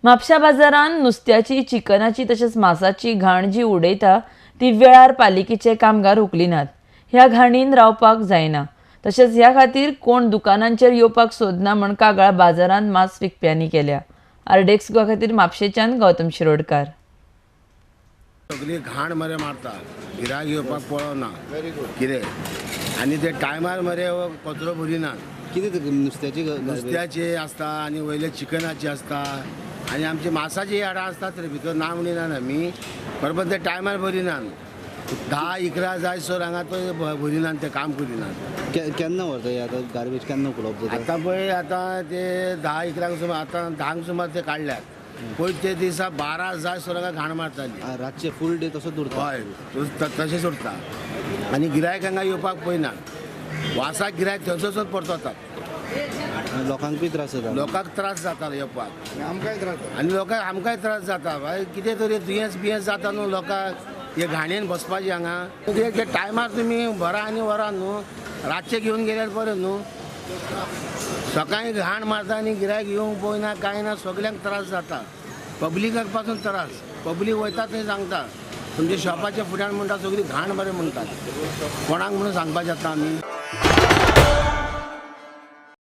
म्हापशा बाजारात नुस्त्याची, चिकनाची तसेच मांसाची घाण जी उडयता ती वेळार पालिकेचे कामगार उखलिनात। ह्या घाणीन रावपाक जायना। तसेच ह्या खातीर कोण दुकानांचेर येवपाक सोदना म्हण कागाळ बाजारात मांस विकप्यांनी केल्या। आरडेक्स गोवा खातीर म्हापशेच्यान गौतम शिरोडकार। सगळी घाण मरे मारता, गिरायक येवपाक पळोवना कितें आनी ते टायमार मरे कचरो भरिनात। कितें नुस्त्याचे आसता आनी वयले चिकनाचे आसता आनी आमची मांसाची हाडां आसतात रे भितर ना म्हणिनात आमी, बरोबर ते टायमार भरिनात। 10-11 जायसर हांगा तो भरिनात, ते काम करिनात। केन्ना व्हरता आतां गार्बेज केन्ना उपलब्ध जाता? आतां पळय आतां ते 10-11 सुमार आतां 10 सुमार ते काडल्यात। पयलीं ते दिसा 12 जायसर हांगा घाण मारताली। रातचे फूल डे तसोच उरता? हय, तशेंच उरता आनी गिरायक हांगा येवपाक पळयनात। वासाक गिरायक थंयसर परततात। लोकांकूय त्रास जाता? लोकांक त्रास जाता येवपाक, आमकांय त्रास जाता आनी आमकांय त्रास जाता। बाय कितें तरी दुयेंस जाता न्हू लोकांक, हे घाणयेन बसपाचें हांगा। ते टायमार तुमी वरां आनी वरां न्हू, रातचे घेवन गेल्यार बरें न्हू। सकाळीं घाण मारता आनी गिरायक येवंक पळयना, कांय ना, सगल्यांक त्रास जाता। पब्लिकाक पासून त्रास, पब्लीक वयता थंय सांगता तुमच्या शॉपाच्या फुड्यान म्हणटा सगळी घाण बरें म्हणटात। कोणाक म्हणून सांगपाचें आतां आमी?